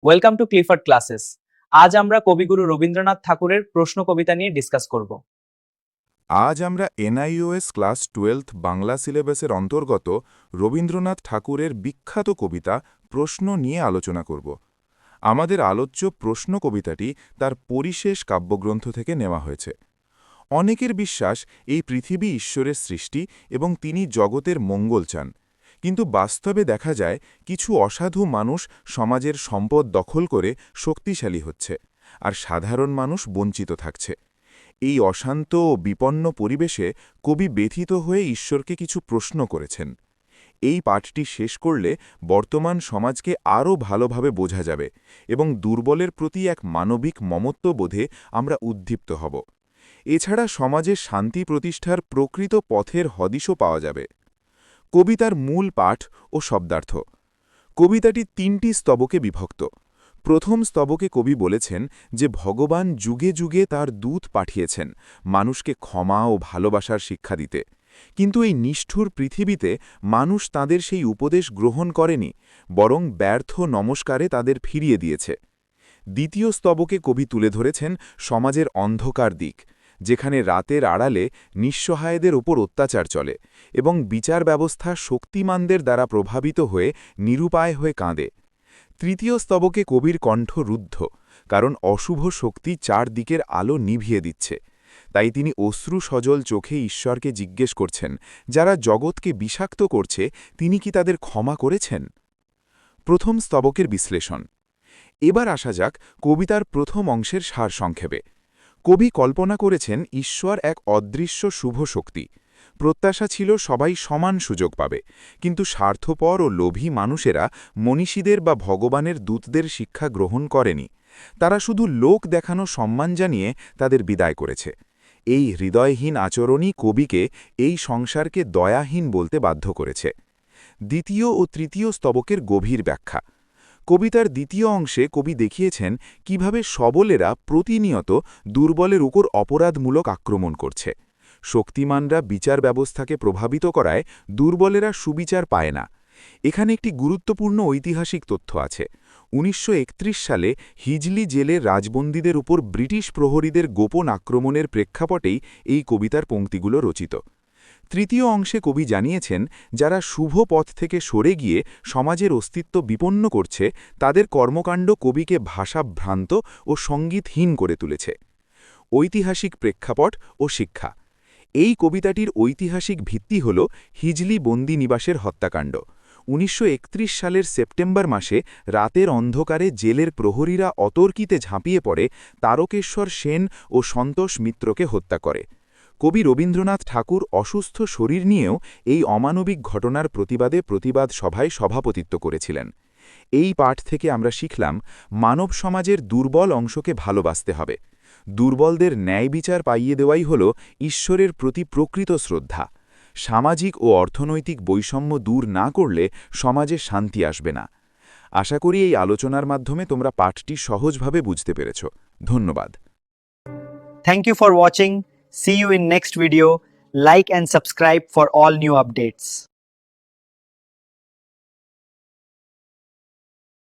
Welcome to Clifford classes. আজ আমরা কবিগুরু রবীন্দ্রনাথ ঠাকুরের প্রশ্ন কবিতা নিয়ে ডিসকাস করব। আজ আমরা এনআইওএস ক্লাস 12 বাংলা সিলেবাসের অন্তর্গত রবীন্দ্রনাথ ঠাকুরের বিখ্যাত কবিতা প্রশ্ন নিয়ে আলোচনা করব। আমাদের আলোচ্য প্রশ্ন কবিতাটি তার পরিশেষ কাব্যগ্রন্থ থেকে নেওয়া হয়েছে। অনেকের বিশ্বাস এই পৃথিবী ঈশ্বরের সৃষ্টি এবং তিনি জগতের মঙ্গল চান, কিন্তু বাস্তবে দেখা যায় কিছু অসাধু মানুষ সমাজের সম্পদ দখল করে শক্তিশালী হচ্ছে, আর সাধারণ মানুষ বঞ্চিত থাকছে। এই অশান্ত ও বিপন্ন পরিবেশে কবি ব্যথিত হয়ে ঈশ্বরকে কিছু প্রশ্ন করেছেন। এই পাঠটি শেষ করলে বর্তমান সমাজকে আরও ভালোভাবে বোঝা যাবে এবং দুর্বলের প্রতি এক মানবিক মমত্ববোধে আমরা উদ্দীপ্ত হব। এছাড়া সমাজে শান্তি প্রতিষ্ঠার প্রকৃত পথের হদিশও পাওয়া যাবে। কবিতার মূল পাঠ ও শব্দার্থ। কবিতাটি 3টি স্তবকে বিভক্ত। প্রথম স্তবকে কবি বলেছেন যে ভগবান যুগে যুগে তার দূত পাঠিয়েছেন মানুষকে ক্ষমা ও ভালোবাসার শিক্ষা দিতে, কিন্তু এই নিষ্ঠুর পৃথিবীতে মানুষ তাদের সেই উপদেশ গ্রহণ করেনি, বরং ব্যর্থ নমস্কারে তাদের ফিরিয়ে দিয়েছে। দ্বিতীয় স্তবকে কবি তুলে ধরেছেন সমাজের অন্ধকার দিক, যেখানে রাতের আড়ালে নিঃসহায়দের ওপর অত্যাচার চলে এবং বিচার ব্যবস্থা শক্তিমানদের দ্বারা প্রভাবিত হয়ে নিরুপায় হয়ে কাঁদে। তৃতীয় স্তবকে কবির কণ্ঠ রুদ্ধ, কারণ অশুভ শক্তি চারদিকের আলো নিভিয়ে দিচ্ছে। তাই তিনি অশ্রু সজল চোখে ঈশ্বরকে জিজ্ঞেস করছেন, যারা জগৎকে বিষাক্ত করছে তিনি কি তাদের ক্ষমা করেছেন? প্রথম স্তবকের বিশ্লেষণ। এবার আসা যাক কবিতার প্রথম অংশের সারসংক্ষেপে। কবি কল্পনা করেছেন ঈশ্বর এক অদৃশ্য শুভ শক্তি। প্রত্যাশা ছিল সবাই সমান সুযোগ পাবে, কিন্তু স্বার্থপর ও লোভী মানুষেরা মনীষীদের বা ভগবানের দূতদের শিক্ষা গ্রহণ করেনি। তারা শুধু লোক দেখানো সম্মান জানিয়ে তাদের বিদায় করেছে। এই হৃদয়হীন আচরণই কবিকে এই সংসারকে দয়াহীন বলতে বাধ্য করেছে। দ্বিতীয় ও তৃতীয় স্তবকের গভীর ব্যাখ্যা। কবিতার দ্বিতীয় অংশে কবি দেখিয়েছেন কিভাবে সবলেরা প্রতিনিয়ত দুর্বলের উপর অপরাধমূলক আক্রমণ করছে। শক্তিমানরা বিচার ব্যবস্থাকে প্রভাবিত করায় দুর্বলেরা সুবিচার পায় না। এখানে একটি গুরুত্বপূর্ণ ঐতিহাসিক তথ্য আছে। 1931 সালে হিজলি জেলের রাজবন্দীদের উপর ব্রিটিশ প্রহরীদের গোপন আক্রমণের প্রেক্ষাপটেই এই কবিতার পংক্তিগুলো রচিত। তৃতীয় অংশে কবি জানিয়েছেন যারা শুভ পথ থেকে সরে গিয়ে সমাজের অস্তিত্ব বিপন্ন করছে তাদের কর্মকাণ্ড কবিকে ভাষাভ্রান্ত ও সঙ্গীতহীন করে তুলেছে। ঐতিহাসিক প্রেক্ষাপট ও শিক্ষা। এই কবিতাটির ঐতিহাসিক ভিত্তি হল হিজলি বন্দি নিবাসের হত্যাকাণ্ড। 1931 সালের সেপ্টেম্বর মাসে রাতের অন্ধকারে জেলের প্রহরীরা অতর্কিতে ঝাঁপিয়ে পড়ে তারকেশ্বর সেন ও সন্তোষ মিত্রকে হত্যা করে। কবি রবীন্দ্রনাথ ঠাকুর অসুস্থ শরীর নিয়েও এই অমানবিক ঘটনার প্রতিবাদে প্রতিবাদ সভায় সভাপতিত্ব করেছিলেন। এই পাঠ থেকে আমরা শিখলাম মানব সমাজের দুর্বল অংশকে ভালোবাসতে হবে। দুর্বলদের ন্যায় বিচার পাইয়ে দেওয়াই হল ঈশ্বরের প্রতি প্রকৃত শ্রদ্ধা। সামাজিক ও অর্থনৈতিক বৈষম্য দূর না করলে সমাজে শান্তি আসবে না। আশা করি এই আলোচনার মাধ্যমে তোমরা পাঠটি সহজভাবে বুঝতে পেরেছ। ধন্যবাদ। Thank you for watching. See you in next video. Like and subscribe for all new updates.